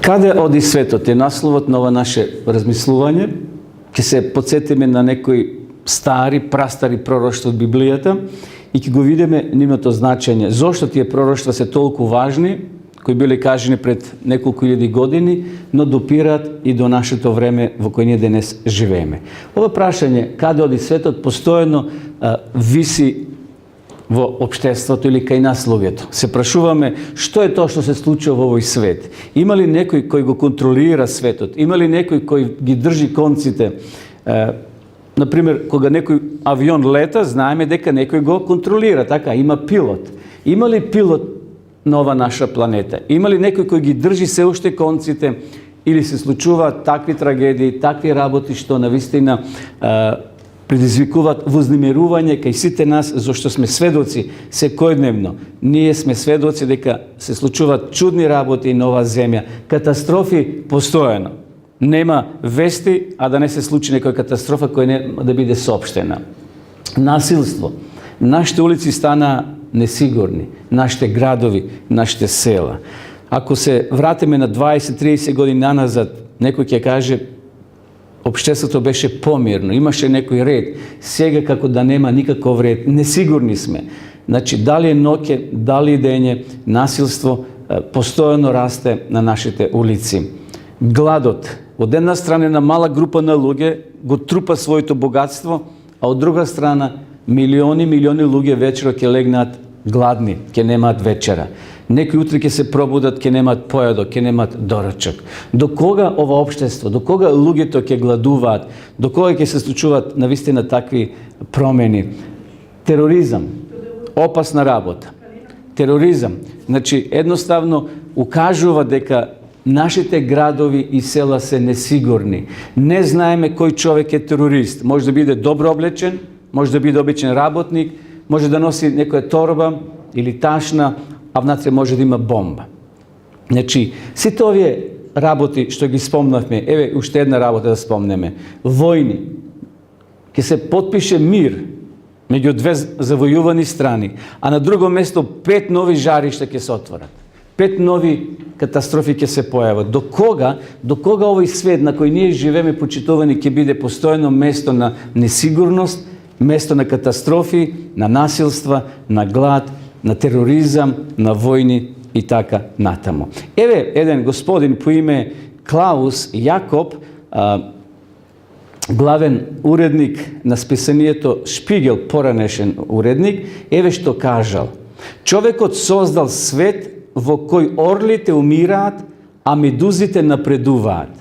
Каде оди светот е насловот на ова наше размислување. Ќе се подсетиме на некои стари, прастари пророштва од Библијата и ќе го видиме нивното значење. Зошто тие пророштва се толку важни, кои биле кажани пред неколку илјади години, но допираат и до нашето време во кој ние денес живееме. Ова прашање, каде оди светот, постојано виси во општеството или кај нас луѓето. Се прашуваме што е тоа што се случува во овој свет. Има ли некој кој го контролира светот? Има ли некој кој ги држи конците? Например, кога некој авион лета, знаеме дека некој го контролира, така, има пилот. Има ли пилот на ова наша планета? Има ли некој кој ги држи се уште конците или се случуваат такви трагедии, такви работи што навистина предизвикуваат вознемирување кај сите нас, зашто сме сведоци секојдневно. Ние сме сведоци дека се случуваат чудни работи на оваа земја, катастрофи постојано. Нема вести, а да не се случи некоја катастрофа која не да биде соопштена. Насилство. Нашите улици стана несигурни, нашите градови, нашите села. Ако се вратиме на 20-30 години наназад, некој ќе каже општеството беше помирно, имаше некој ред. Сега како да нема никаков ред, несигурни сме. Значи, дали е ноќе, дали е дење, насилство постојано расте на нашите улици. Гладот. Од една страна на мала група на луѓе го трупа своето богатство, а од друга страна милиони луѓе вечера ќе легнат гладни, ќе немаат вечера. Некои утре ќе се пробудат, ќе немаат појадок, ќе немаат дорачок. До кога ова општество, до кога луѓето ќе гладуваат, до кога ќе се случуваат навистина такви промени? Тероризам, опасна работа. Тероризам, значи едноставно укажува дека нашите градови и села се несигурни. Не знаеме кој човек е терорист. Може да биде добро облечен, може да биде обичен работник, може да носи некоја торба или ташна, а внатре може да има бомба. Значи, сите овие работи што ги спомнавме, еве уште една работа да спомнеме. Војни. Ке се потпише мир меѓу две завојувани страни, а на друго место 5 нови жаришта ќе се отворат. 5 нови катастрофи ќе се појават. До кога овој свет на кој ние живееме, почитувани, ќе биде постојано место на несигурност, место на катастрофи, на насилства, на глад, на тероризам, на војни и така натаму. Еве еден господин по име Клаус Јакоб, главен уредник на списанието Шпигел, поранешен уредник, еве што кажал. Човекот создал свет во кој орлите умираат, а медузите напредуваат.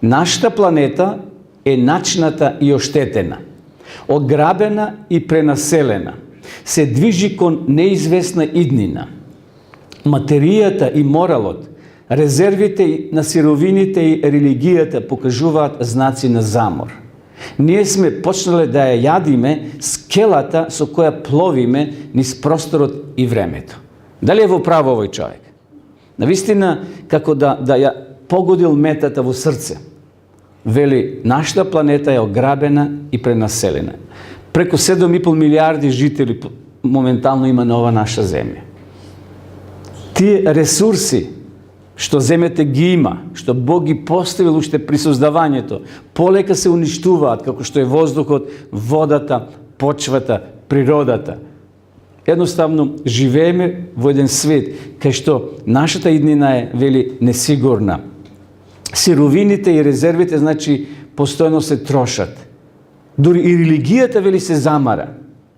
Нашата планета е начната и оштетена, ограбена и пренаселена. Се движи кон неизвестна иднина. Материјата и моралот, резервите на сировините и религијата покажуваат знаци на замор. Ние сме почнале да ја јадиме скелата со која пловиме низ просторот и времето. Дали е во право овој човек? Навистина, како да ја погодил метата во срце. Вели, нашата планета е ограбена и пренаселена. Преку 7,5 милиарди жители моментално има на ова наша земја. Тие ресурси што земјата ги има, што Бог ги поставил уште при создавањето, полека се уништуваат, како што е воздухот, водата, почвата, природата. Едноставно, живееме во еден свет кај што нашата иднина е, вели, несигурна. Сировините и резервите, значи, постојано се трошат. Дури и религијата, вели, се замара.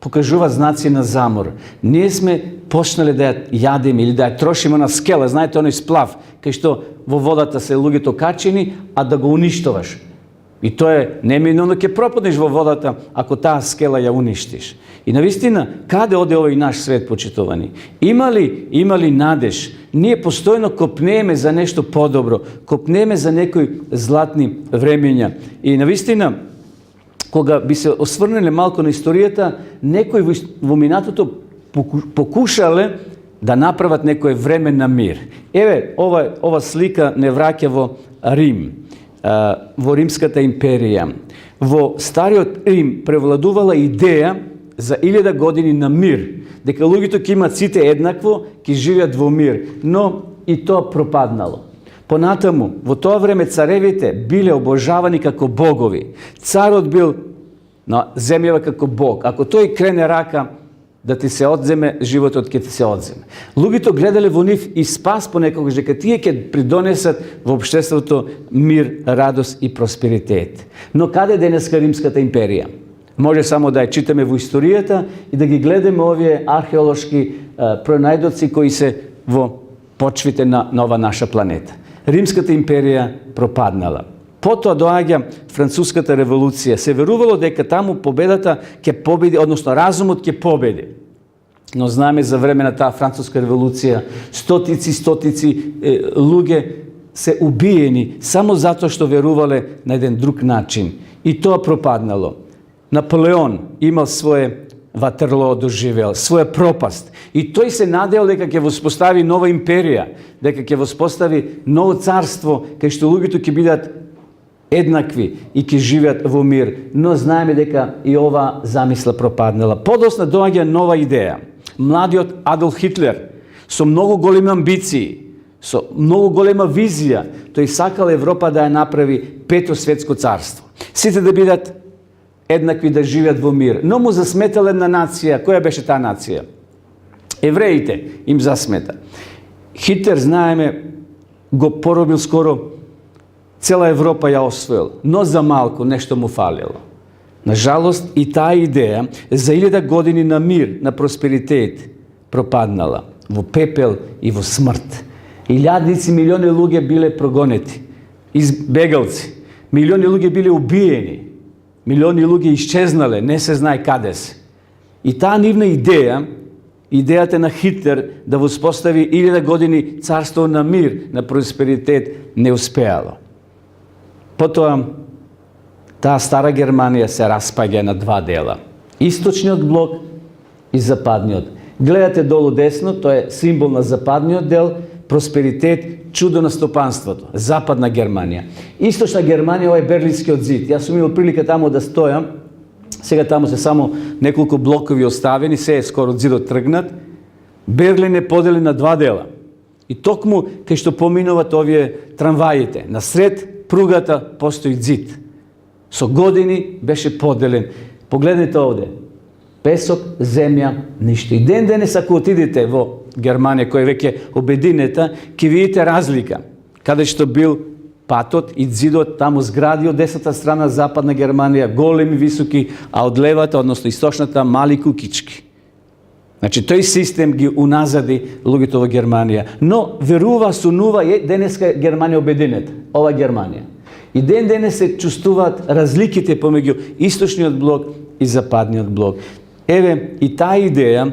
Покажува знаци на замор. Ние сме почнале да ја јадеме или да ја трошиме на скела. Знаете, оној сплав, кај што во водата се луѓето качени, а да го уништуваш. И тоа е неминовно ќе пропаднеш во водата ако таа скела ја уништиш. И навистина, каде оде овој наш свет, почитувани? Има ли надеж? Ние постојано копнееме за нешто подобро, копнееме за некои златни времења. И навистина, кога би се осврнеле малку на историјата, некои во минатото покушале да направат некој време на мир. Еве, ова слика не враќа во Рим, во Римската империја. Во Стариот Рим превладувала идеја за 1000 години на мир, дека луѓето ќе имат сите еднакво, ќе живеат во мир, но и тоа пропаднало. Понатаму, во тоа време царевите биле обожавани како богови. Царот бил на земјава како бог. Ако тој крене рака да ти се одземе, животот ќе ти се одземе. Луѓето гледале во нив и спас понекогаш дека тие ќе придонесат во општеството мир, радост и просперитет. Но каде денеска Римската империја? Може само да ја читаме во историјата и да ги гледаме овие археолошки пронајдоци кои се во почвите на ова наша планета. Римската империја пропаднала. Потоа доаѓа Француската револуција. Се верувало дека таму победата ќе победи, односно разумот ќе победи. Но знаеме за време на таа Француска револуција стотици луѓе се убиени само затоа што верувале на еден друг начин. И тоа пропаднало. Наполеон имал свое Ватерлоо доживел, своја пропаст. И тој се надеал дека ќе воспостави нова империја, дека ќе воспостави ново царство, кај што луѓето ќе бидат еднакви и ќе живеат во мир. Но знаеме дека и ова замисла пропаднала. Подосна доаѓа нова идеја. Младиот Адолф Хитлер, со многу големи амбиции, со многу голема визија, тој сакал Европа да ја направи пето светско царство. Сите да бидат еднакви, да живеат во мир. Но му засметала една нација. Која беше таа нација? Евреите им засмета. Хитлер, знаеме, го поробил скоро цела Европа ја освоил, но за малку нешто му фалило. Нажалост, и таа идеја за 1000 години на мир, на просперитет пропаднала во пепел и во смрт. Илјадници, милиони луѓе биле прогонети, избегалци. Милиони луѓе биле убиени. Милиони луѓе исчезнале, не се знае каде се. И таа нивна идеја, идејата на Хитлер да воспостави 1000 години царство на мир, на просперитет, не успеало. Потоа, таа стара Германија се распаѓа на два дела. Источниот блок и западниот. Гледате долу десно, тоа е символ на западниот дел, просперитет, чудо на стопанството. Западна Германија. Источна Германија, ова е Берлинскиот зид. Јас сум имал прилика таму да стојам. Сега таму се само неколку блокови оставени, се е скоро зидот тргнат. Берлин е поделен на два дела. И токму кај што поминуват овие трамваите, насред пругата постои зид. Со години беше поделен. Погледнете овде. Песок, земја, ништо. И ден денес ако отидете во Германија, која веќе обединета, ќе видите разлика. Каде што бил патот и зидот, таму згради од десната страна западна Германија, големи, високи, а од левата, односно источната, мали кукички. Значи, тој систем ги уназади луѓето во Германија. Но верува, сунува, денеска Германија обединета, ова Германија. И ден денес се чувствуваат разликите помеѓу источниот блок и западниот блок. Еве, и таа идеја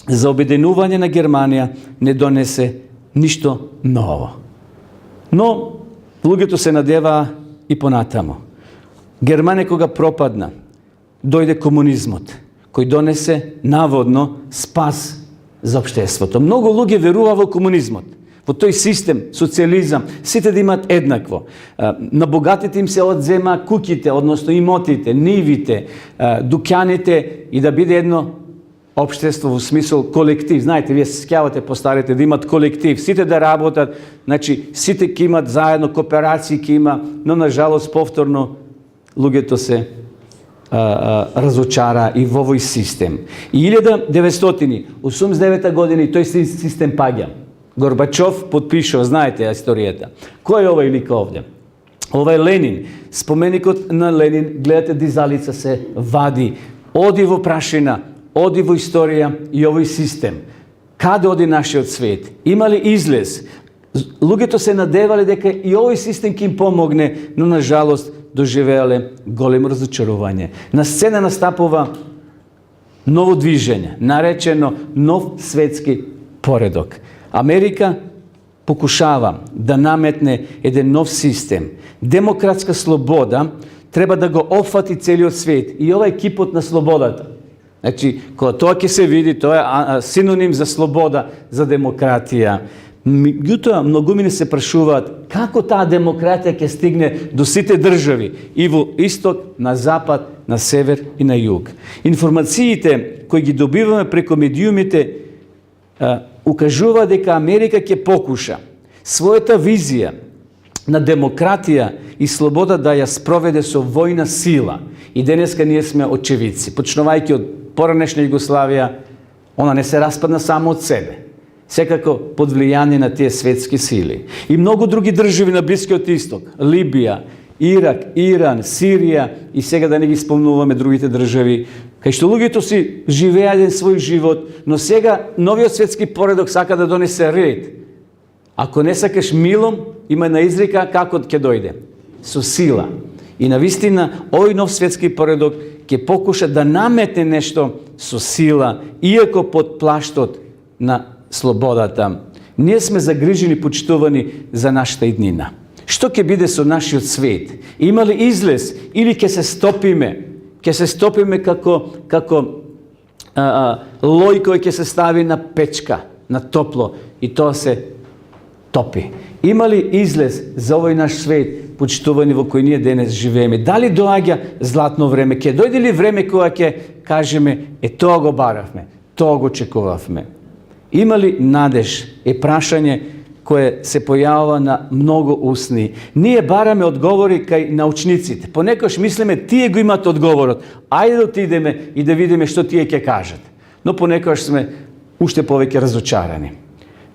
за обединување на Германија не донесе ништо ново. Но луѓето се надеваа и понатамо. Германија кога пропадна, дојде комунизмот, кој донесе наводно спас за општеството. Многу луѓе верува во комунизмот, во тој систем, социализам, сите да имат еднакво. На богатите им се одзема куќите, односно имотите, нивите, дуќаните и да биде едно општество во смисол колектив. Знаете, вие се сеќавате по старите да имат колектив, сите да работат, значи сите ќе имат заедно, кооперации ќе има, но на жалост повторно луѓето се разочара и во овој систем. И 1989 години тој систем паѓа. Горбачов подпишува, знаете историјата. Кој е овај лик овде? Ова е Ленин. Споменикот на Ленин, гледате, дизалица се вади, оди во прашина, оди во историја и овој систем. Каде оди нашиот свет? Има ли излез? Луѓето се надевале дека и овој систем ќе им помогне, но на жалост доживеале големо разочарување. На сцена настапува ново движење, наречено нов светски поредок. Америка покушава да наметне еден нов систем. Демократска слобода треба да го опфати целиот свет. И ова е кипот на слободата. Значи, кога тоа ќе се види, тоа е синоним за слобода, за демократија. Меѓутоа, многумини се прашуваат како таа демократија ќе стигне до сите држави и во исток, на запад, на север и на југ. Информациите кои ги добиваме преку медиумите укажува дека Америка ќе покуша својата визија на демократија и слобода да ја спроведе со војна сила. И денеска ние сме очевидци. Почнувајќи од поранешна Југославија, она не се распадна само од себе. Секако под влијание на тие светски сили. И многу други држави на Блискиот Исток, Либија, Ирак, Иран, Сирија и сега да не ги спомнуваме другите држави, кај што луѓето си живеале свој живот, но сега новиот светски поредок сака да донесе ред. Ако не сакаш милом, има една изрека како ќе дојде. Со сила. И навистина, овој нов светски поредок ќе покуша да наметне нешто со сила, иако под плаштот на слободата. Ние сме загрижени, почитувани за нашата иднина. Што ќе биде со нашиот свет? Има ли излез или ќе се стопиме? Ќе се стопиме како лој кој ќе се стави на печка, на топло и тоа се топи. Има ли излез за овој наш свет, почитувани во кој ние денес живееме? Дали доаѓа златно време? Ќе дојде ли време кога ќе кажеме, тоа го баравме, тоа го чекувавме? Има ли надеж? Е прашање кое се појавува на многу усни. Ние бараме одговори кај научниците. Понекогаш мислиме, тие го имат одговорот. Ајде да отидеме и да видиме што тие ќе кажат. Но понекогаш сме уште повеќе разочарани.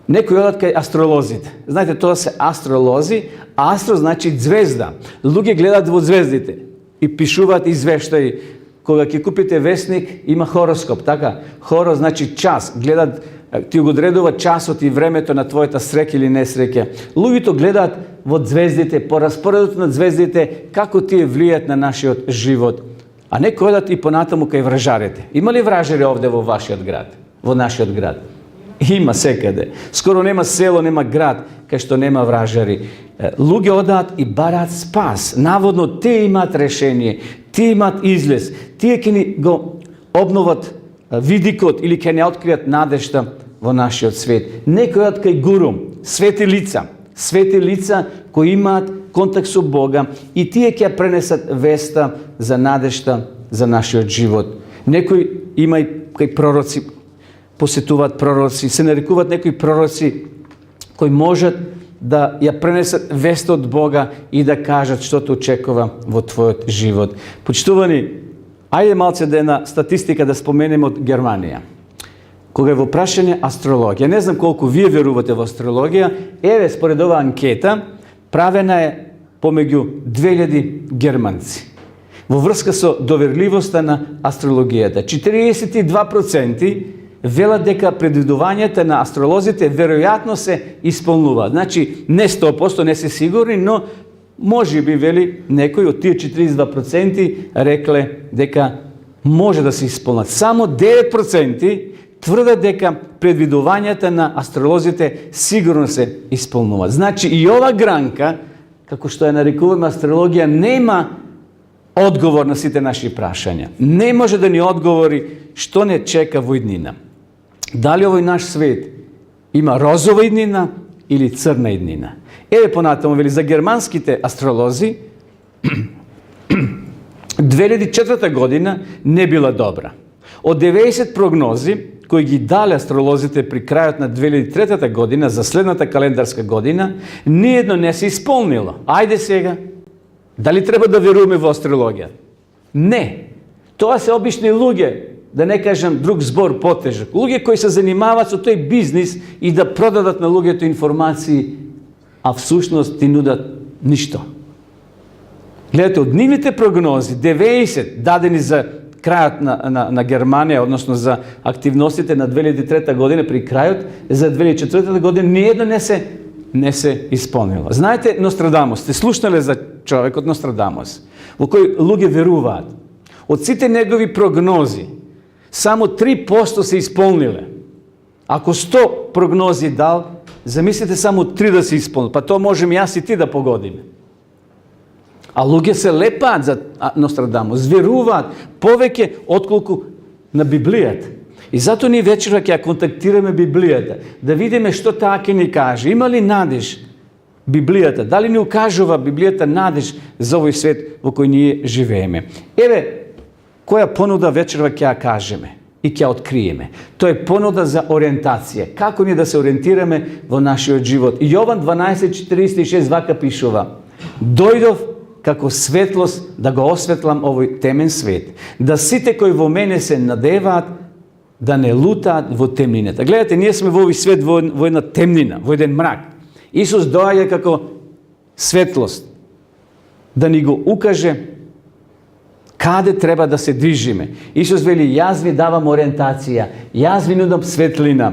Некои одат кај астролозите. Знаете, тоа се астролози. Астро значи звезда. Луѓе гледат во звездите и пишуваат извештаи. Кога ќе купите весник, има хороскоп, така? Хоро значи час. Гледат, ти го одредува часот и времето на твојата среќа или несреќа. Луѓето гледаат во звездите, по распоредот на звездите, како тие влијат на нашиот живот. А некои одат и понатаму кај вражарите. Има ли вражари овде во вашиот град? Во нашиот град? Има секаде. Скоро нема село, нема град кај што нема вражари. Луѓе одаат и бараат спас. Наводно тие имаат решение, тие имаат излез, тие ќе ни го обноват видикот или ќе не откријат надежта во нашиот свет. Некои од кај гуру, свети лица кои имаат контакт со Бога и тие ќе пренесат веста за надежта за нашиот живот. Некои има и кај пророци, посетуваат пророци, се нарекуваат некои пророци кои можат да ја пренесат веста од Бога и да кажат што те очекува во твојот живот. Почитувани, ајде малце да една статистика да споменеме од Германија. Кога е во прашање астрологија, не знам колку вие верувате во астрологија, еве според оваа анкета, правена е помеѓу 2000 германци. Во врска со доверливоста на астрологијата, 42% велат дека предвидувањата на астролозите веројатно се исполнуваат. Значи, не 100%, не се сигурни, но може би, вели, некои од тие 42% рекле дека може да се исполнат. Само 9% тврдат дека предвидувањата на астролозите сигурно се исполнуваат. Значи, и ова гранка, како што ја нарекуваме астрологија, нема одговор на сите наши прашања. Не може да ни одговори што не чека во иднина. Дали овој наш свет има розова иднина или црна иднина? Еве понатаму, вели, за германските астролози 2004 година не била добра. Од 90 прогнози кои ги дале астролозите при крајот на 2003 година за следната календарска година, ниедно не се исполнило. Ајде сега, дали треба да веруваме во астрологија? Не. Тоа се обични луѓе, да не кажам друг збор потежок. Луѓе кои се занимаваат со тој бизнис и да продадат на луѓето информации, а всушност ти нудат ништо. Гледате, од нивните прогнози, 90 дадени за крајот на Германија, односно за активностите на 2003 година при крајот, за 2004 година ниедно не се исполнило. Знаете, Нострадамус, сте слушнале за човекот Нострадамус, во кој луѓе веруваат. Од сите негови прогнози, само 3% се исполниле. Ако 100 прогнози дал, замислите само 3 да се исполнат, па тоа можем јас и ти да погодиме. А луѓе се лепаат за Нострадамус, веруваат повеќе отколку на Библијата. И затоа ние вечера ќе ја контактираме Библијата, да видиме што таа ќе ни каже. Има ли надеж Библијата? Дали ни укажува Библијата надеж за овој свет во кој ние живееме? Еве, која понуда вечерва ќе ја кажеме. и ќе откриеме. Тоа е понуда за ориентација. Како ние да се ориентираме во нашиот живот? И Јован 12:46 вака пишува: Дојдов како светлост да го осветлам овој темен свет, да сите кои во мене се надеваат да не лутаат во темнината. Гледате, ние сме во овој свет во една темнина, во еден мрак. Исус доаѓа како светлост да ни го укаже каде треба да се движиме. Исус вели: јас ви давам ориентација, јас ви нудам светлина.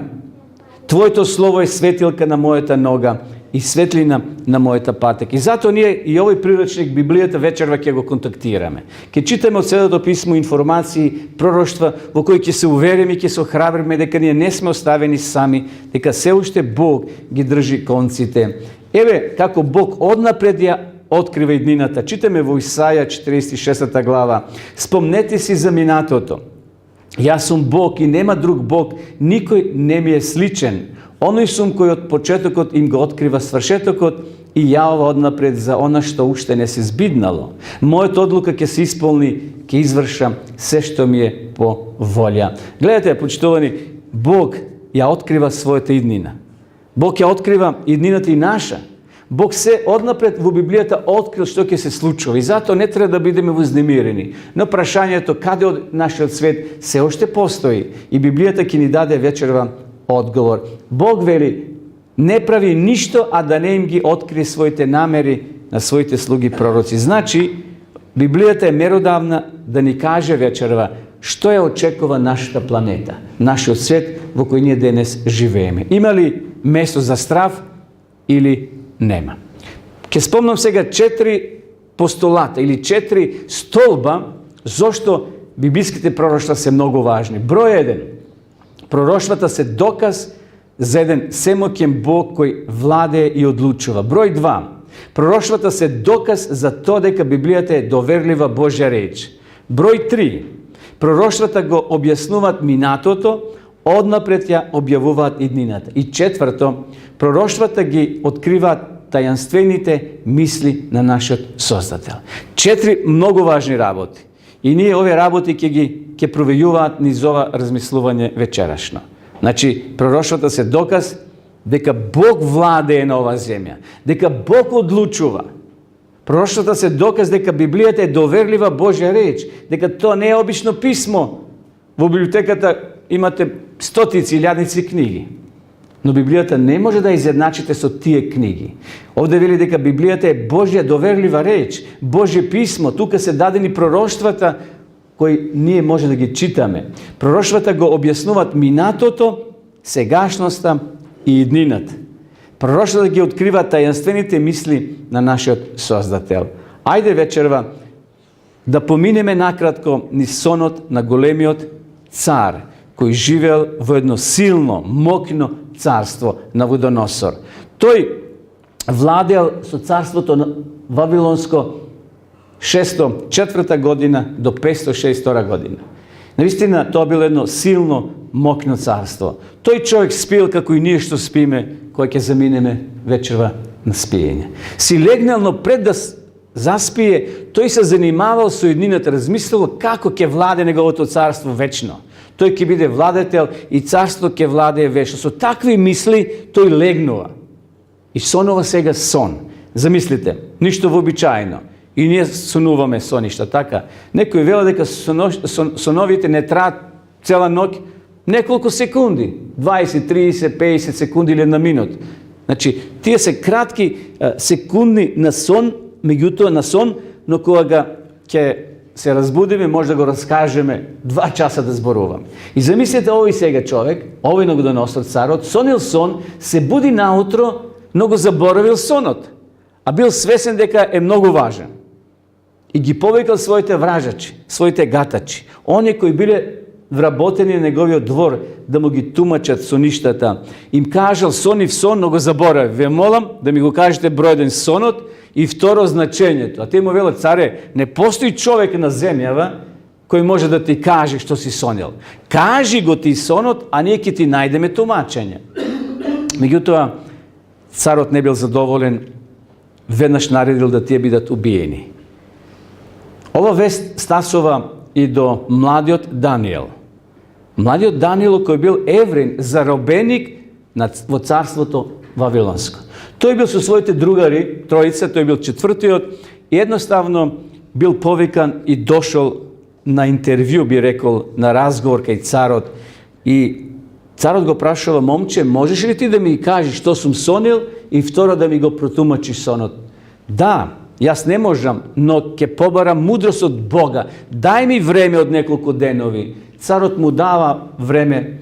Твоето слово е светилка на мојата нога и светлина на мојата патек. И затоа ние и овој приручник Библијата вечерва ќе го контактираме. Ќе читаме од Светото писмо информации, пророштва во кои ќе се увериме и ќе се охрабриме дека ние не сме оставени сами, дека се уште Бог ги држи конците. Еве како Бог однапред ја открива иднината. Читаме во Исаја 46 глава. Спомнете си за минатото. Јас сум Бог и нема друг Бог, никој не ми е сличен. Оној сум кој од почетокот им го открива свршетокот и јавува однапред за она што уште не се збиднало. Мојата одлука ќе се исполни, ќе извршам се што ми е по волја. Гледате, почитувани, Бог ја открива својата иднина. Бог ја открива иднината и наша. Бог се однапред во Библијата открил што ќе се случува и затоа не треба да бидеме вознемирени. Но прашањето каде од нашиот свет се уште постои и Библијата ќе ни даде вечерва одговор. Бог вели: не прави ништо, а да не им ги открие своите намери на своите слуги пророци. Значи, Библијата е меродавна да ни каже вечерва што ја очекува нашата планета, нашиот свет во кој ние денес живееме. Има ли место за страв или нема? Ке спомнам сега 4 постулата или 4 столба зошто библиските пророштва се многу важни. Број 1. Пророштвата се доказ за еден семоќен Бог кој владее и одлучува. Број 2. Пророштвата се доказ за тоа дека Библијата е доверлива Божја реч. Број 3. Пророштвата го објаснуваат минатото, однапред ја објавуваат иднината. И 4. Пророштвата ги откриваат тајанствените мисли на нашиот Создател. 4 многу важни работи. И ние овие работи ќе провејуваат низ ова размислување вечерашно. Значи, пророштвата се доказ дека Бог владее на оваа земја, дека Бог одлучува. Пророштвата се доказ дека Библијата е доверлива Божја реч, дека тоа не е обично писмо. Во библиотеката имате стотици, илјадници книги. Но Библијата не може да изедначите со тие книги. Овде вели дека Библијата е Божја доверлива реч, Божје писмо. Тука се дадени пророштвата кои ние може да ги читаме. Пророштвата го објаснуваат минатото, сегашноста и иднината. Пророштвата ги откриваат тајанствените мисли на нашиот Создател. Ајде вечерва да поминеме накратко низ сонот на големиот цар, кој живеел во едно силно, мокно царство на Навуходоносор. Тој владеел со царството на Вавилонско 604 година до 562 година. Навистина, тоа било едно силно, мокно царство. Тој човек спил како и ние што спиме, кој ќе заминеме вечерва на спиење. Си легнал, но пред да заспие, тој се занимавал со иднината, размислил како ќе владе неговото царство вечно. Тој ќе биде владетел и царството ќе владее вечно. Со такви мисли тој легнува. И сонува сега сон. Замислите, ништо вообичаено. И ние сонуваме соништа, така. Некој вела дека соновите не траат цела ноќ, неколку секунди, 20, 30, 50 секунди или на минут. Значи, тие се кратки секундни на сон, меѓутоа на сон, но кога ќе се разбудиме, може да го раскажеме 2 часа да зборуваме. И замислете овој сега човек, овој Навуходоносор царот, сонил сон, се буди наутро, но го заборавил сонот, а бил свесен дека е многу важен. И ги повикал своите вражачи, своите гатачи, оние кои биле вработени на неговиот двор да му ги тумачат соништата. Им кажал: сонив сон, но го заборавив. Ве молам да ми го кажете број 1 сонот и второ значењето. А те му велат: царе, не постои човек на земјава кој може да ти каже што си сонил. Кажи го ти сонот, а ние ќе ти најдеме тумачење. Меѓутоа, царот не бил задоволен, веднаш наредил да тие бидат убиени. Ова вест стасува и до младиот Даниел. Младиот Данило кој бил еврин, заробеник во царството Вавилонско. Тој бил со своите другари, троица, тој бил четвртиот, и едноставно бил повикан и дошол на интервју, би рекол, на разговор кај царот. И царот го прашува: момче, можеш ли ти да ми кажеш што сум сонил и второ да ми го протумачиш сонот? Да, јас не можам, но ќе побарам мудрост од Бога. Дај ми време од неколку денови. Царот му дава време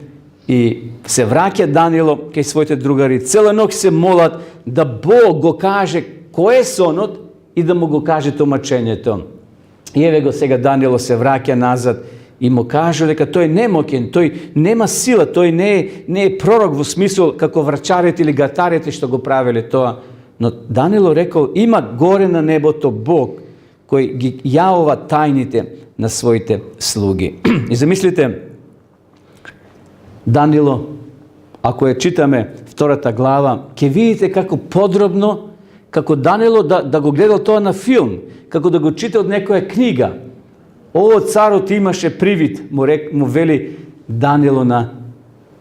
и се враќа Данило кај своите другари. Цела ноќ се молат да Бог го каже кој е сонот и да му го каже тумачењето. И еве го сега Данило се враќа назад и му каже дека тој не моќен, тој нема сила, тој не е пророк во смисол како врачарите или гатарите што го правеле тоа. Но Данило рекол: има горе на небото Бог кој ги јавува тајните на своите слуги. И замислите, Данило, ако ја читаме втората глава, ќе видите како подробно, како Данило да го гледал тоа на филм, како да го чита од некоја книга. Ово царот имаше привид, му вели Данило на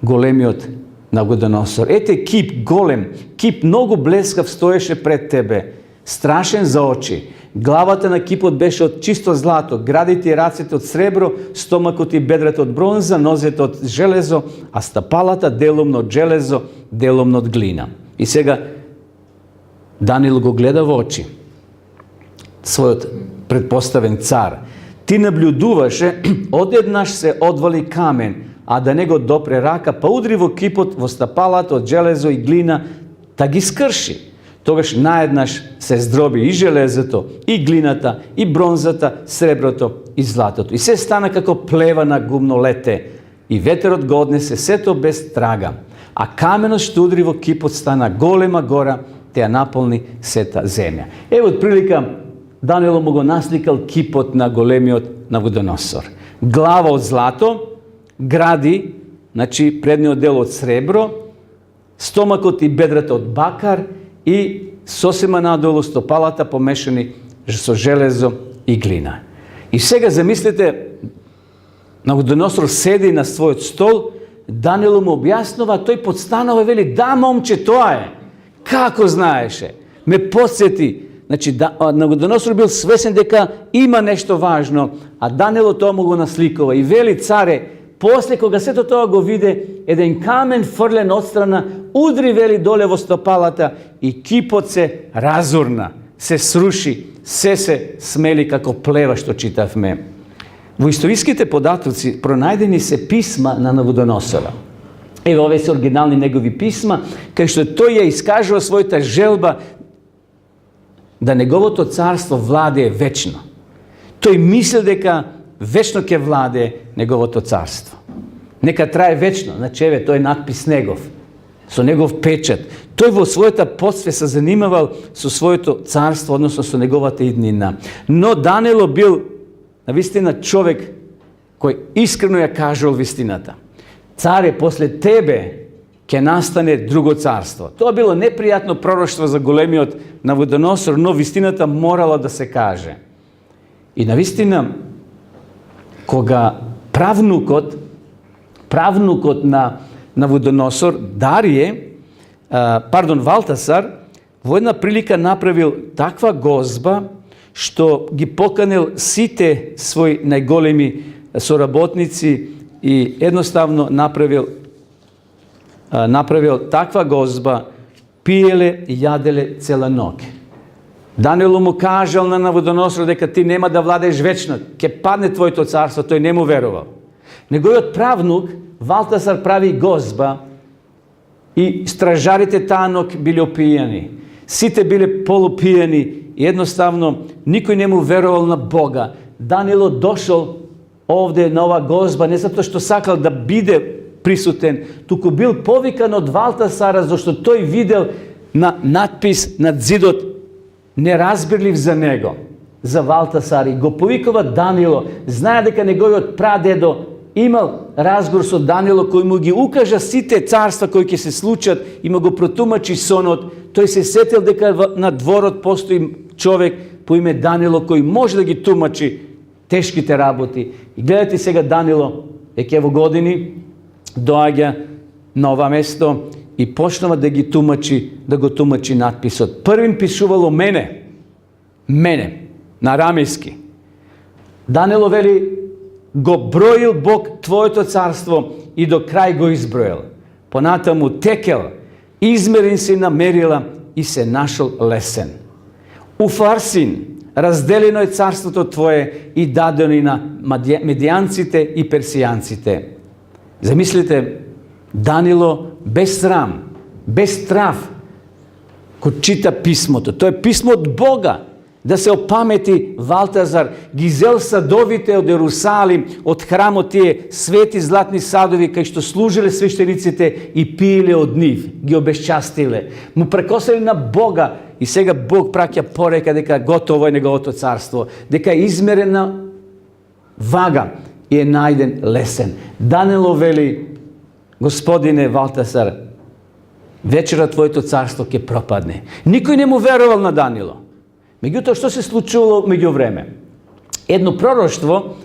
големиот Навуходоносор. Ете кип голем, кип многу блескав стоеше пред тебе, страшен за очи. Главата на кипот беше од чисто злато, градите и раците од сребро, стомакот и бедрата од бронза, нозете од железо, а стапалата делумно од железо, делумно од глина. И сега Данило го гледа во очи својот предпоставен цар. Ти наблюдуваше, одеднаш се одвали камен, а да не го допре рака, па удри во кипот, во стапалата од железо и глина, та ги скрши. Тогаш наеднаш се здроби и железото, и глината, и бронзата, среброто и златото. И се стана како плева на гумно лете. И ветерот го однесе сето без трага. А каменот што удри во кипот стана голема гора, те ја наполни сета земја. Ево отприлика Данило му го насликал кипот на големиот Навуходоносор. Глава од злато, гради, значи предниот дел од сребро, стомакот и бедрата од бакар и сосема надолу стопалата помешани со железо и глина. И сега замислете, Навуходоносор седи на својот стол, Данило му објаснува, тој подстанува и вели: да, момче, тоа е. Како знаеше? Ме подсети. Значи, Навуходоносор бил свесен дека има нешто важно, а Данило тоа му го насликува. И вели: царе, после кога сето тоа го виде, еден камен фрлен отстрана, удри, вели, доле во стопалата и кипот се разурна, се сруши, се смели како плева што читавме. Во историските податоци пронајдени се писма на Навуходоносора. Еве, овие се оригинални негови писма, кај што тој ја искажува својата желба да неговото царство владее вечно. Тој мисли дека вечно ќе владее неговото царство. Нека трае вечно, значи еве тој надпис негов, со негов печат. Тој во својата подсвест се занимавал со своето царство, односно со неговата иднина. Но Данило бил навистина човек кој искрено ја кажал вистината. Царе, после тебе ќе настане друго царство. Тоа било непријатно пророштво за големиот Навуходоносор, но вистината морала да се каже. И навистина, кога правнукот на Навуходоносор, Валтасар, во една прилика направил таква гозба, што ги поканил сите своји најголеми соработници и едноставно направил таква гозба, пиеле и јаделе цела ноќ. Данило му кажал на Навуходоносор дека ти нема да владееш вечно, ќе падне твоето царство, тој не му верувал. Неговиот правнук Валтасар прави гозба и стражарите таа ноќ биле опијани. Сите биле полупијани и едноставно никој не му верувал на Бога. Данило дошол овде на ова гозба не затоа што сакал да биде присутен, туку бил повикан од Валтасара, зашто тој видел на надпис над зидот неразбирлив за него, за Валтасар, и го повикува Данило. Знае дека неговиот прадедо имал разговор со Данило, кој му ги укажа сите царства кои ќе се случат и му го протумачи сонот. Тој се сетил дека на дворот постои човек по име Данило кој може да ги тумачи тешките работи. И гледате сега Данило веќе во години доаѓа на ова место и почнува да ги тумачи, да го тумачи надписот. Првин пишувало мене, на арамејски. Данило вели, го броил Бог твоето царство и до крај го изброил. Понатаму текел, измерен си на мерила и се нашол лесен. У Фарсин разделено е царството твое и дадено и на медијанците и персијанците. Замислите, Данило без срам, без страв, ко чита писмото. Тоа е писмо од Бога. Да се опамети Валтазар, ги зел садовите од Ерусалим, од храмот тие свети златни садови, кај што служиле свештениците и пиеле од нив, ги обесчастиле. Му прекосили на Бога и сега Бог праќа порека дека готово е неговото царство, дека е измерена вага и е најден лесен. Данило вели, Господине Валтазар, вечера твоето царство ќе пропадне. Никој не му верувал на Данило. Меѓутоа, што се случувало меѓу време? Едно пророштво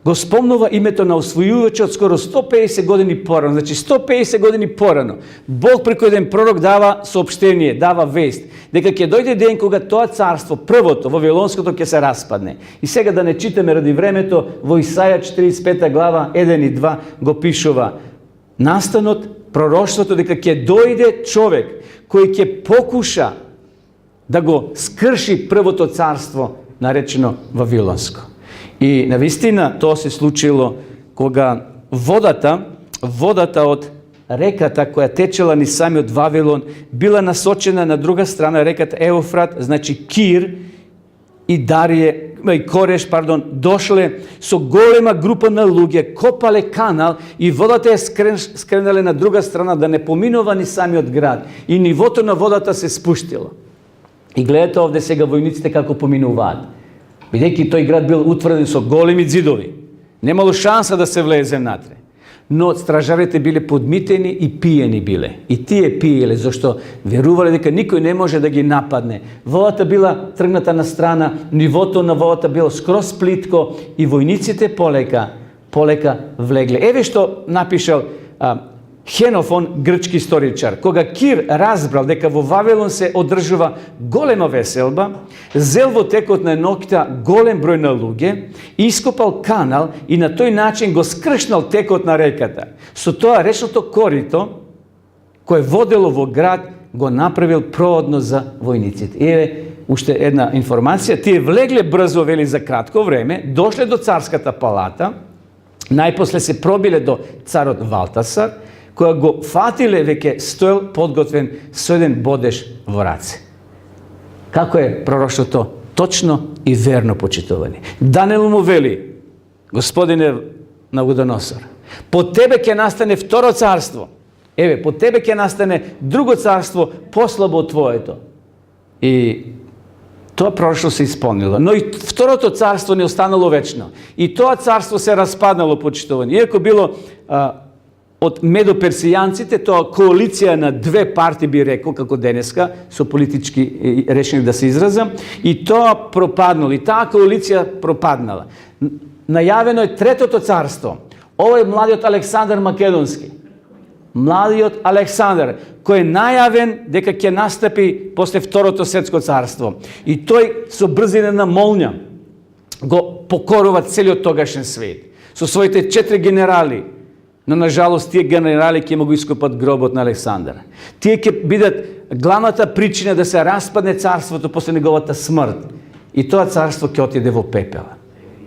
го спомнува името на освојувачот скоро 150 години порано. Значи, 150 години порано. Бог преку еден пророк дава соопштение, дава вест, дека ќе дојде ден кога тоа царство, првото, Вавилонското, ќе се распадне. И сега да не читаме ради времето, во Исаја 45 глава 1 и 2 го пишува. Настанот, пророштвото, дека ќе дојде човек кој ќе покуша да го скрши првото царство, наречено Вавилонско. И навистина тоа се случило кога водата од реката која течела ни самиот Вавилон била насочена на друга страна, реката Еуфрат, значи Кир и Кореш, дошле со голема група на луѓе, копале канал и водата е скренале на друга страна да не поминува ни самиот град. И нивото на водата се спуштило. И гледате овде сега војниците како поминуваат. Бидејќи тој град бил утврден со големи ѕидови. Немало шанса да се влезе натре. Но стражарите биле подмитени и пиени биле. И тие пиеле, зашто верувале дека никој не може да ги нападне. Водата била тргната на страна, нивото на водата било скроз плитко и војниците полека влегле. Еве што напишал Хенофон, грчки историчар. Кога Кир разбрал дека во Вавилон се одржува голема веселба, зел во текот на ноќта голем број на луѓе, ископал канал и на тој начин го скршнал текот на реката. Со тоа речното корито, кое водело во град, го направил проводно за војниците. Еве уште една информација. Тие влегле брзо, вели, за кратко време, дошле до царската палата, најпосле се пробиле до царот Валтасар, која го фатиле, веќе стоел подготвен со еден бодеш во раце. Како е пророштвото? Точно и верно, почитувани. Даниел му вели, Господине Навуходоносор, по тебе ќе настане второ царство. Еве, по тебе ќе настане друго царство, послабо од твоето. И тоа пророштво се исполнило. Но и второто царство не останало вечно. И тоа царство се распаднало, почитувани. Иако било од медоперсијанците, тоа коалиција на две партии, би рекол, како денеска, со политички решени да се изразам, и тоа пропаднало, и таа коалиција пропаднала. Најавено е третото царство. Ова е младиот Александар Македонски. Младиот Александар, кој е најавен дека ќе настапи после Второто светско царство. И тој со брзина на молња го покорува целиот тогашен свет. Со своите 4 генерали. Но, нажалост, тие генерали ќе му го ископат гробот на Александар. Тие ќе бидат главната причина да се распадне царството после неговата смрт. И тоа царство ќе отиде во пепела.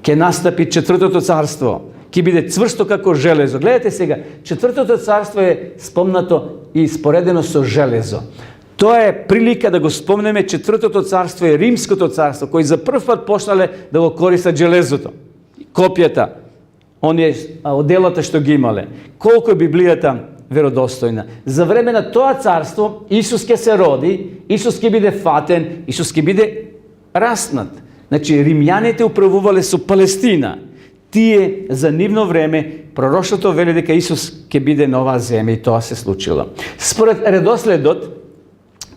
Ќе настапи четвртото царство. Ќе биде цврсто како железо. Гледате сега, четвртото царство е спомнато и споредено со железо. Тоа е прилика да го спомнеме. Четвртото царство е Римското царство, кој за прв пат почнале да го користат железото. Копијата, оние оделата што ги имале. Колку е Библијата веродостојна. За време на тоа царство Исус ќе се роди, Исус ќе биде фатен, Исус ќе биде раснат. Значи, римјаните управувале со Палестина. Тие за нивно време пророштвото вели дека Исус ќе биде на оваа земја и тоа се случило. Според редоследот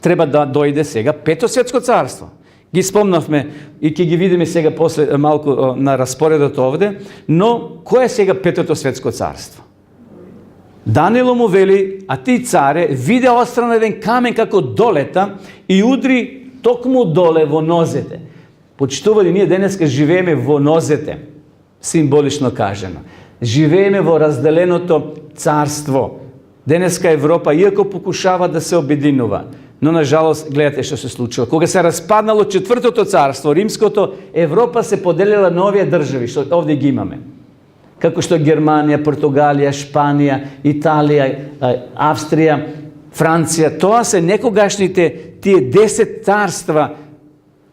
треба да дојде сега Пето светско царство. Ги спомнавме и ќе ги видиме сега после малку на распоредот овде, но кој е сега Петото светско царство? Даниело му вели, а ти царе, виде отстрана еден камен како долета и удри токму доле во нозете. Почитували, ние денеска живееме во нозете, символично кажено. Живееме во разделеното царство. Денеска Европа, иако покушава да се обединува, но на жалост, гледате што се случило. Кога се распаднало четвртото царство, римското, Европа се поделила на овие држави, што овде ги имаме. Како што Германија, Португалија, Шпанија, Италија, Австрија, Франција, тоа се некогашните тие 10 царства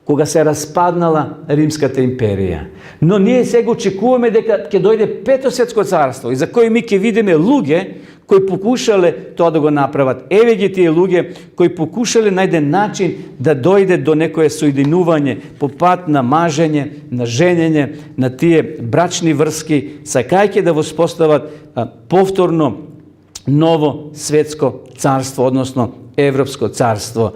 кога се распаднала Римската империја. Но ние сега очекуваме дека ќе дојде Пето светско царство и за кој ми ќе видиме луѓе кои покушале тоа да го направат. Еве ги тие луѓе кои покушале на еден начин да дојде до некое соединување по пат на мажење, на женење, на тие брачни врски, сакајќи да воспостават повторно ново светско царство, односно Европско царство.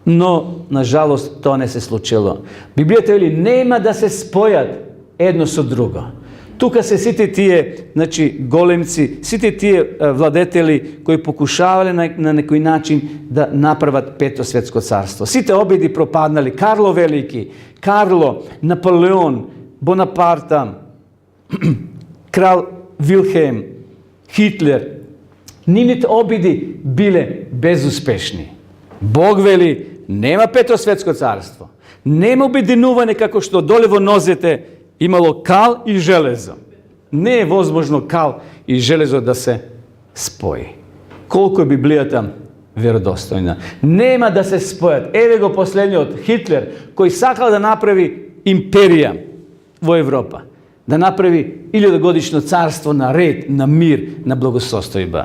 Но, на жалост, тоа не се случило. Библијата вели, нема да се спојат едно со друго. Тука се сите тие, големци, сите тие владетели кои покушавале на некој начин да направат Пето светско царство. Сите обиди пропаднали. Карло Велики, Карло, Наполеон, Бонапарта, крал Вилхелм, Хитлер. Нивните обиди биле безуспешни. Бог вели, нема Пето светско царство. Нема обединување како што доле во нозете имало кал и железо. Не е возможно кал и железо да се спои. Колку е Библијата веродостојна. Нема да се спојат. Еве го последниот Хитлер, кој сакал да направи империја во Европа. Да направи 1000-годишно царство на ред, на мир, на благосостојба.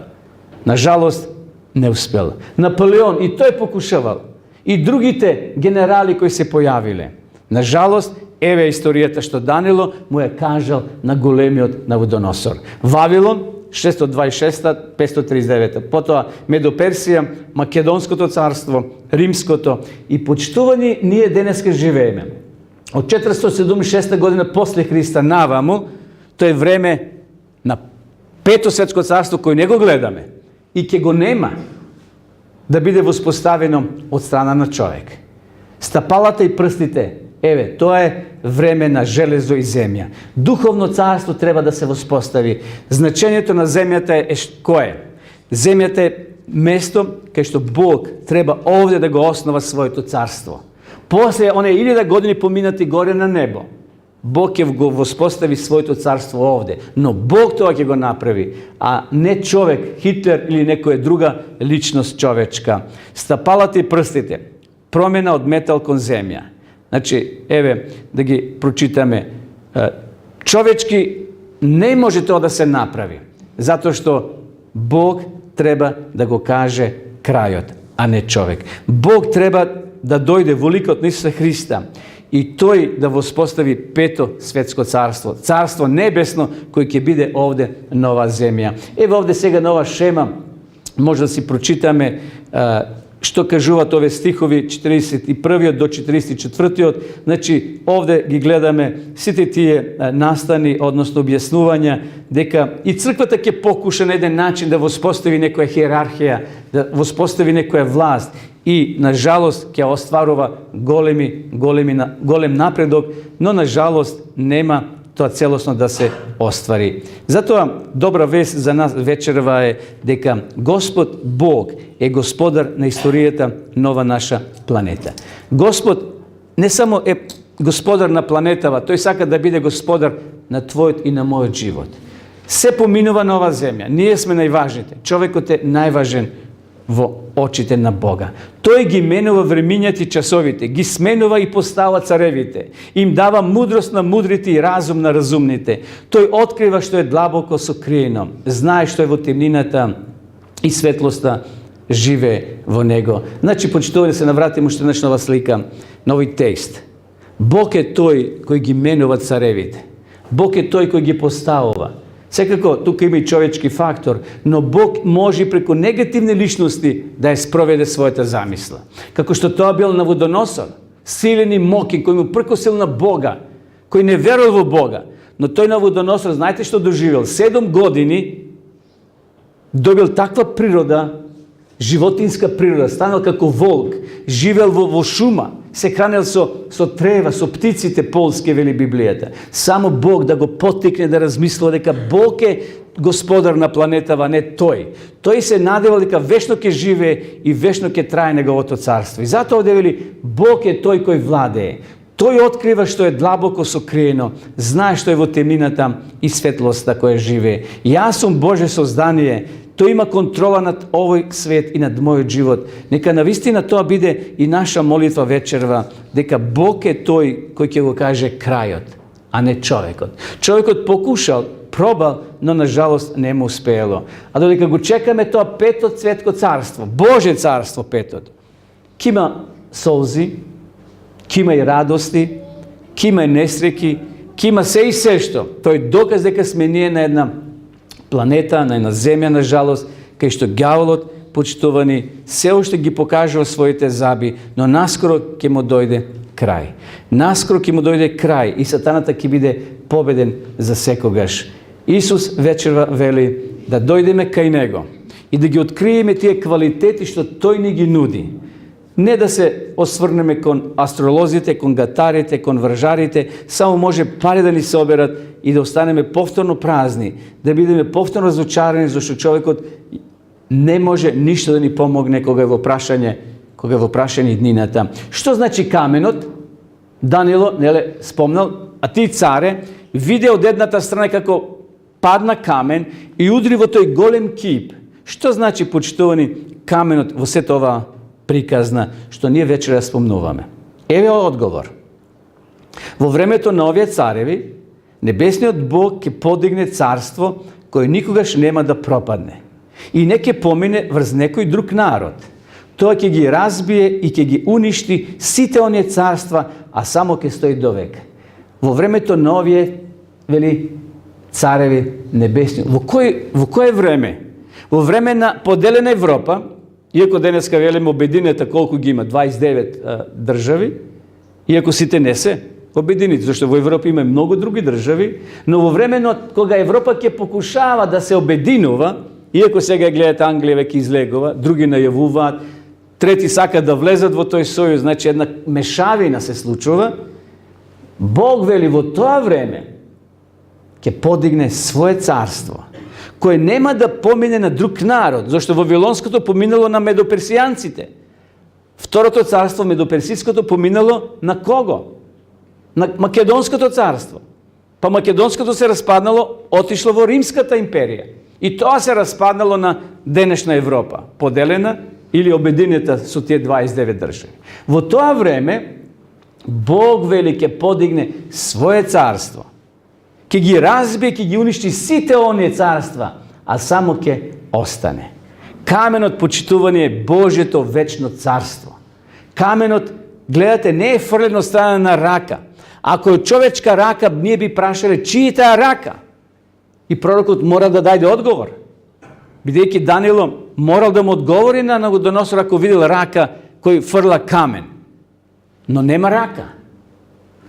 На жалост, не успел. Наполеон и тој покушавал. И другите генерали кои се појавиле. На жалост, еве историјата што Даниело му е кажал на големиот Навуходоносор. Вавилон 626-539. Потоа Медоперсија, Македонското царство, Римското и почитувани ние денеска живееме. Од 476 година после Христа наваму, тоа е време на Пето светско царство кој не го гледаме и ќе го нема да биде воспоставено од страна на човек. Стапалата и прстите, еве, тоа е време на железо и земја. Духовно царство треба да се воспостави. Значењето на земјата е кое? Земјата е место кај што Бог треба овде да го основа своето царство. После оние 1000 години поминати горе на небо, Бог ќе го воспостави своето царство овде. Но Бог тоа ќе го направи, а не човек, Хитлер или некоја друга личност човечка. Стапалата и прстите. Промена од метал кон земја. Еве, да ги прочитаме. Човечки не може тоа да се направи, затоа што Бог треба да го каже крајот, а не човек. Бог треба да дојде во ликот на Исуса Христа и тој да воспостави Пето светско царство. Царство небесно кој ќе биде овде на оваа земја. Ево овде сега на оваа шема може да си прочитаме што кажуваат овие стихови 41 до 44. Овде ги гледаме сите тие настани, односно објаснувања, дека и црквата ќе покуша на еден начин да воспостави некоја хиерархија, да воспостави некоја власт и, на жалост, ќе остварува голем напредок, но, на жалост, нема тоа целосно да се оствари. Затоа, добра вест за нас вечерва е дека Господ Бог е господар на историјата на ова наша планета. Господ не само е господар на планетава, тој сака да биде господар на твојот и на мојот живот. Се поминува на оваа земја. Ние сме најважните. Човекот е најважен во очите на Бога. Тој ги менува времињата и часовите, ги сменува и постава царевите, им дава мудрост на мудрите и разум на разумните. Тој открива што е длабоко сокриено, знае што е во темнината и светлоста живее во него. Почитували се навратимо уште еднаш нова слика, нови текст. Бог е тој кој ги менува царевите. Бог е тој кој ги поставува. Секако, тука има и човечки фактор, но Бог може преку негативни личности да ја спроведе својата замисла. Како што тоа бил Навуходоносор. силен и мокен, кој му пркосил на Бога, кој не верувал во Бога. Но тој Навуходоносор, знаете што доживел? 7 години добил таква природа, животинска природа, станал како волк, живел во шума, се хранел со трева, со птиците полски, вели Библијата. Само Бог да го поттикне да размислува дека Бог е господар на планетава, не тој. Тој се надевал дека вечно ќе живее и вечно ќе трае неговото царство. И затоа овде вели, Бог е тој кој владее. Тој открива што е длабоко сокриено, знае што е во темнината и светлоста која живее. Јас сум Боже создание, тој има контрола над овој свет и над мојот живот. Нека навистина тоа биде и наша молитва вечерва, дека Бог е тој кој ќе го каже крајот, а не човекот. Човекот покушал, пробал, но на жалост не му успеело. А додека го чекаме тоа петот светско царство, Божје царство петот, ки има солзи, ки има и радости, ки има и несреќи, ки има се и се што. Тој доказ дека сме ние на една планета, на една земја, на жалост, кај што ѓаволот, почитувани, се уште ги покажува своите заби, но наскоро ќе му дојде крај. Наскоро ќе му дојде крај и сатаната ќе биде победен за секогаш. Исус вечерва вели да дојдеме кај Него и да ги откриеме тие квалитети што Тој ни ги нуди. Не да се осврнеме кон астролозите, кон гатарите, кон вржарите, само може пари да ни се оберат и да останеме повторно празни, да бидеме повторно разочарани, зашто човекот не може ништо да ни помогне кога е во прашање днината. Што значи каменот? Данило, неле, спомнал, а ти царе, виде од едната страна како падна камен и удри во тој голем кип. Што значи, почитувани, каменот во сето ова приказна, што ние вечера спомнуваме? Еве одговор. Во времето на овие цареви, небесниот Бог ќе подигне царство кој никогаш нема да пропадне. И не ќе помине врз некој друг народ. Тоа ќе ги разбие и ќе ги уништи сите оние царства, а само ќе стои довек. Во времето на овие, вели, цареви небесни. Во кое време? Во време на поделена Европа, иако денеска велиме обединета колку ги има, 29 држави, иако сите не се обединети, зашто во Европа има многу други држави, но во времено кога Европа ќе покушава да се обединува, иако сега гледате Англија веќе излегува, други најавуваат, трети сакаат да влезат во тој сојуз, значи една мешавина се случува, Бог вели во тоа време ќе подигне свое царство, кое нема да помине на друг народ, зашто Вавилонското поминало на медоперсијанците. Второто царство, медоперсиското, поминало на кого? На Македонското царство. Па Македонското се распаднало, отишло во Римската империја. И тоа се распаднало на денешна Европа, поделена или обединета со тие 29 држави. Во тоа време Бог вели ќе подигне свое царство. Ќе ги разбие, ќе ги уништи сите оние царства, а само ќе остане. Каменот, почитувани, е Божјето вечно царство. Каменот, гледате, не е фрлен од страна на рака. Ако е човечка рака, ние би прашале, чија е таа рака? И пророкот мора да даде одговор. Бидејќи Данило морал да му одговори на Навуходоносор ако видел рака кој фрла камен. Но нема рака.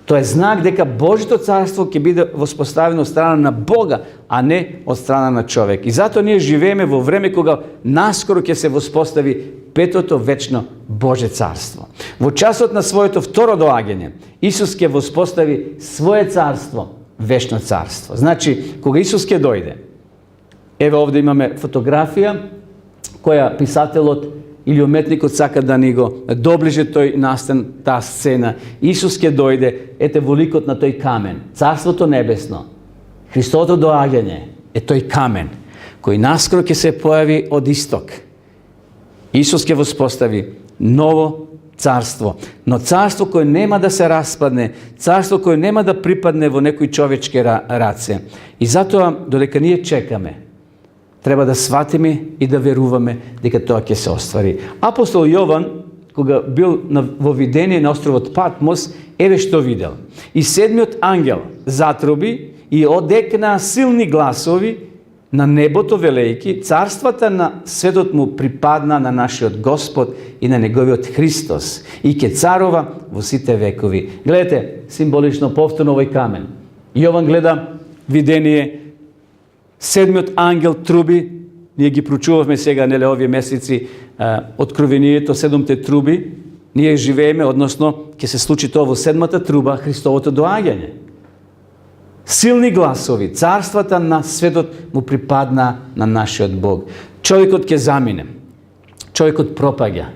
Тоа е знак дека Божјото царство ќе биде воспоставено од страна на Бога, а не од страна на човек. И затоа ние живееме во време кога наскоро ќе се воспостави петото вечно Божје царство. Во часот на своето второ доаѓање, Исус ќе воспостави свое царство, вечно царство. Значи, кога Исус ќе дојде, еве овде имаме фотографија која писателот или уметникот сака да ни го доближи тој настан, таа сцена. Исус ќе дојде, ете во ликот на тој камен. Царството небесно, Христовото доаѓање е тој камен, кој наскоро ќе се појави од исток. Исус ќе воспостави ново царство, но царство кое нема да се распадне, царство кое нема да припадне во некои човечки раце. И затоа, додека ние чекаме, треба да сватиме и да веруваме дека тоа ќе се оствари. Апостол Јован, кога бил во видение на островот Патмос, еве што видел. И седмиот ангел затроби и одекна силни гласови на небото велејки, царствата на светот му припадна на нашиот Господ и на неговиот Христос и ке царува во сите векови. Гледате, символично повторно овој камен. Јован гледа видение, седмиот ангел труби, ние ги прочувавме сега, неле, овие месеци, откровението, 7-те труби, ние живееме, односно, ќе се случи тоа во 7-та труба, Христовото доаѓање. Силни гласови, царствата на светот му припадна на нашиот Бог. Човекот ќе замине, човекот пропаѓа,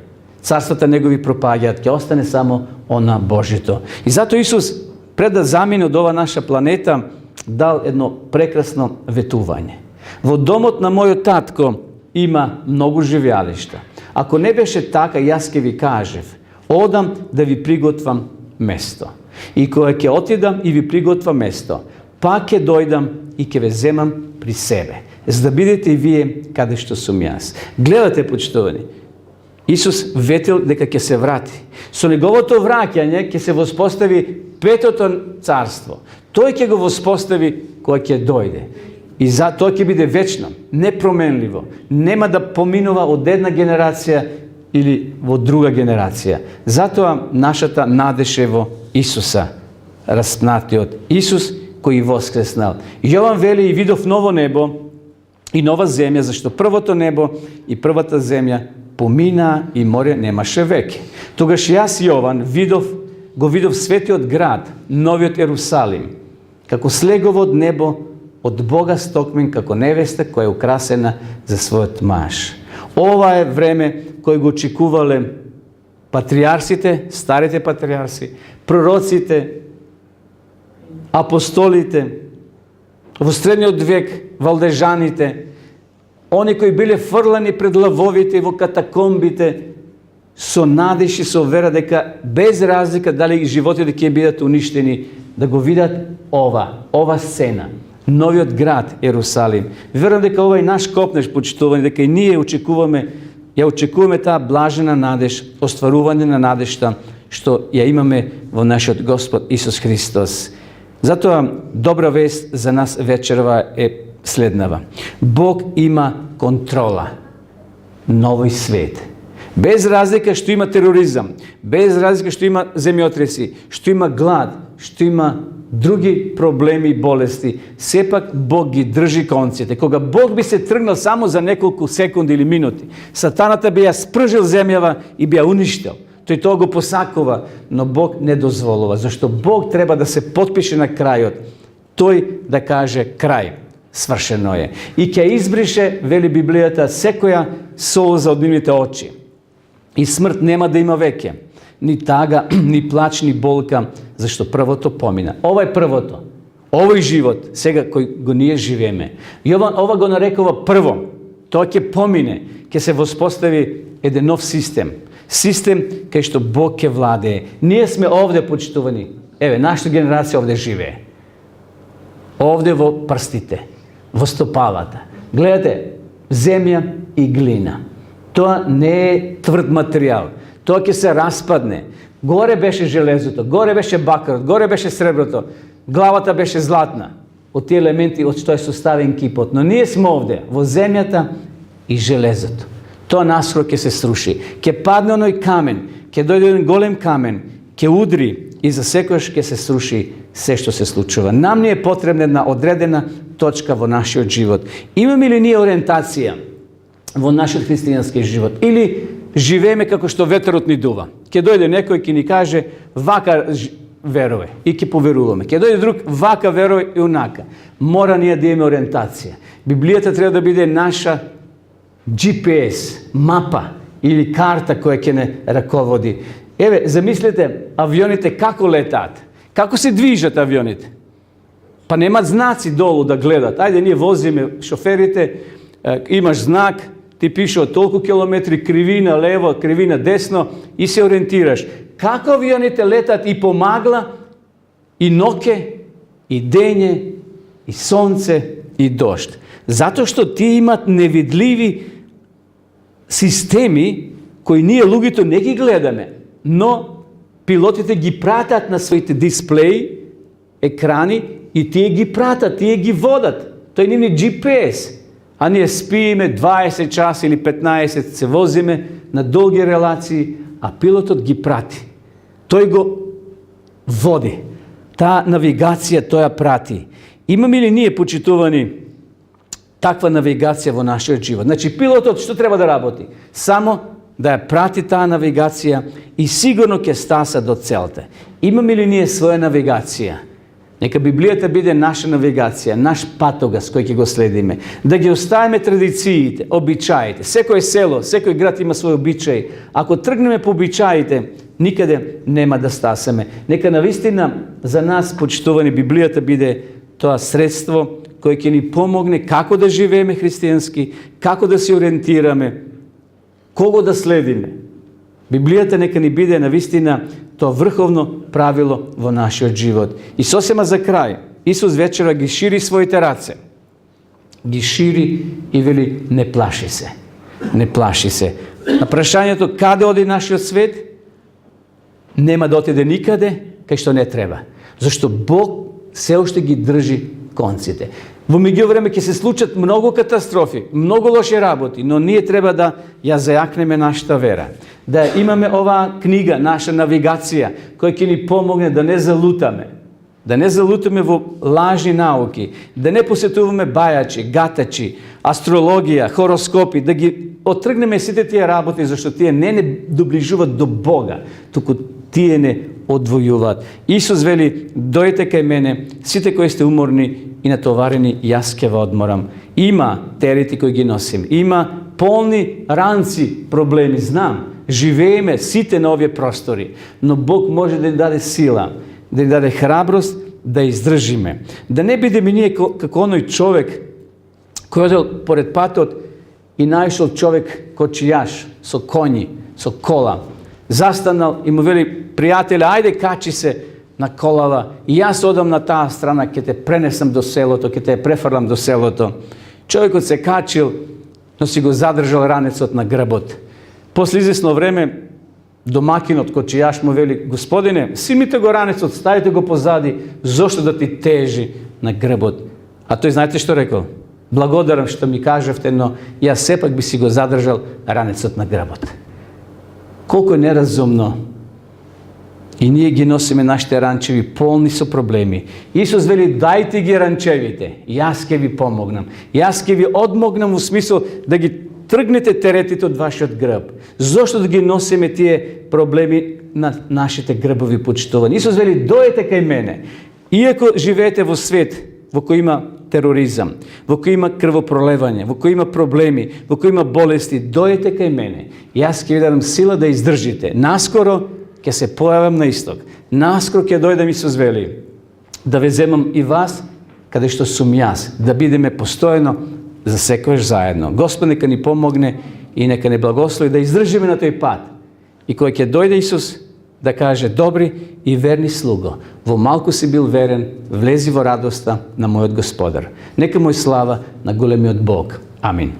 царствата негови пропаѓаат, ќе остане само она Божито. И затоа Исус, пред да замине од ова наша планета, дал едно прекрасно ветување. Во домот на мојот татко има многу живеалишта. Ако не беше така, јас ќе ви кажев, одам да ви приготвам место. И кога ќе отидам и ви приготвам место, пак ќе дојдам и ќе ве земам при себе, за да бидете и вие каде што сум јас. Гледате, почитувани, Исус ветил дека ќе се врати. Со неговото враќање ќе се воспостави петото царство. Тој ќе го воспостави кога ќе дојде. И за тоа ќе биде вечно, непроменливо. Нема да поминува од една генерација или во друга генерација. Затоа нашата надеж е во Исуса, распнатиот Исус кој воскреснал. Јован вели и видов ново небо и нова земја, зашто првото небо и првата земја помина и море немаше веќе. Тогаш јас, Јован, го видов светиот град, новиот Ерусалим, како слегово од небо, од Бога стокмен, како невеста која е украсена за својот маж. Ова е време кој го очекувале патриарсите, старите патриарси, пророците, апостолите, во средниот век валдежаните, они кои биле фрлани пред лавовите и во катакомбите, со надеж и со вера дека без разлика дали животите ќе бидат уништени, да го видат ова сцена, новиот град Ерусалим. Верувам дека ова е наш копнеш, почитувани, дека и ние очекуваме таа блажена надеж, остварување на надежта што ја имаме во нашиот Господ Исус Христос. Затоа добра вест за нас вечерва е следнава. Бог има контрола на овој свет. Без разлика што има тероризам, без разлика што има земјотреси, што има глад, што има други проблеми и болести, сепак Бог ги држи конците. Кога Бог би се тргнал само за неколку секунди или минути, сатаната би ја спржил земјава и би ја уништил. Тој тоа го посакува, но Бог не дозволува, зашто Бог треба да се потпише на крајот. Тој да каже крај, свршено е. И ќе избрише, вели Библијата, секоја солза од нивните очи. И смрт нема да има веќе. Ни тага, ни плач, ни болка, зашто првото помина. Ова е првото. Овој живот, сега кој го ние живееме. Јован ова го нарекува прво. Тоа ќе помине, ќе се воспостави еден нов систем. Систем кај што Бог ќе владее. Ние сме овде, почитувани. Еве, нашата генерација овде живее. Овде во прстите, во стопалата. Гледате, земја и глина. Тоа не е тврд материјал. Тоа ќе се распадне. Горе беше железото, горе беше бакарот, горе беше среброто, главата беше златна. Од тие елементи од што е составен кипот. Но ние сме овде, во земјата и железото. Тоа наскоро ќе се сруши. Ќе падне оној камен, ќе дојде еден голем камен, ќе удри и за секојаш ќе се сруши се што се случува. Нам ни е потребна една одредена точка во нашиот живот. Имаме ли ние ориентација во нашиот христијански живот? Или живееме како што ветерот ни дува? Ќе дојде некој ќе ни каже вака веруваме и ќе поверуваме. Ќе дојде друг вака веруваме и онака. Мора ние да имаме ориентација. Библијата треба да биде наша GPS, мапа или карта која ќе не раководи. Еве, замислете авионите како летаат, како се движат авионите. Па немаат знаци долу да гледат. Ајде, ние возиме шоферите, имаш знак, ти пише од толку километри кривина лево, кривина десно и се ориентираш. Како авионите летат и по магла, и ноќе, и дење, и сонце, и дожд. Затоа што тие имат невидливи системи кои ние луѓето не ги гледаме, но пилотите ги пратат на своите дисплеи, екрани и тие ги пратат, тие ги водат. Тој нивни GPS. a ние спиеме 20 часа или 15, се возиме на дълги релации, а пилотът ги прати. Той го води. Та навигация той я прати. Имаме ли ние, почитувани, таква навигация во нашиот живот? Значи пилотот што треба да работи? Само да ја прати таа навигација и сигурно ќе стаса до целта. Имаме ли ние своја навигација? Нека Библијата биде наша навигација, наш патогас кој ќе го следиме. Да ги оставиме традициите, обичаите. Секој село, секој град има свој обичај. Ако тргнеме по обичаите, никаде нема да стасаме. Нека навистина за нас, почитувани, Библијата биде тоа средство кој ќе ни помогне како да живееме христијански, како да се ориентираме, кого да следиме. Библијата нека ни биде навистина тоа врховно правило во нашиот живот. И сосема за крај, Исус вечера ги шири своите раце. Ги шири и вели, не плаши се. Не плаши се. На прашањето каде оди нашиот свет, нема да отиде никаде, кај што не треба. Зашто Бог се уште ги држи конците. Во меѓувреме ќе се случат многу катастрофи, многу лоши работи, но ние треба да ја зајакнеме нашата вера. Да имаме оваа книга, наша навигација, која ќе ни помогне да не залутаме. Да не залутаме во лажни науки, да не посетуваме бајачи, гатачи, астрологија, хороскопи, да ги отргнеме сите тие работи, зашто тие не доближуваат до Бога, туку тие не одвојуваат. Исус вели, дојдете кај мене, сите кои сте уморни и натоварени, јас ќе ве одморам. Има терети кои ги носим, има полни ранци проблеми, знам. Живееме сите на овие простори, но Бог може да ни даде сила, да ни даде храброст да издржиме. Да не бидеме ние како оној човек кој одел поред патот и најшол човек кочијаш со коњи, со кола. Застанал и му вели, пријателе, ајде качи се на колава и јас одам на таа страна, ќе те пренесам до селото, ќе те префрлам до селото. Човекот се качил, но си го задржал ранецот на грбот. После извесно време, домакинот кочијаш му вели, господине, симите го ранецот, ставите го позади, зошто да ти тежи на грбот? А тој знаете што рекол? Благодарам што ми кажавте, но јас сепак би си го задржал ранецот на грбот. Колко е неразумно. И ние ги носиме нашите ранчеви полни со проблеми. Исус вели, дајте ги ранчевите, јас ќе ви помогнам. Јас ќе ви одмогнам во смисол да ги тргнете теретите од вашиот грб. Зошто да ги носиме тие проблеми на нашите грбови, почитувани? Исус вели, дојдете кај мене. Иако живеете во свет во кој има тероризам, во кој има крвопролевање, во кој има проблеми, во кој има болести, дојдете кај мене. Јас ќе ви дадам сила да издржите. Наскоро ќе се појавам на исток. Наскоро ќе дојдам, Исус вели, да ве земам и вас каде што сум јас, да бидеме постојано за секојаш заедно. Господ нека ни помогне и нека не благослови да издржиме на тој пат. И кој ќе дојде Исус да каже, добри и верни слуго, во малку си бил верен, влези во радоста на мојот Господар. Нека му е слава на големиот Бог. Амин.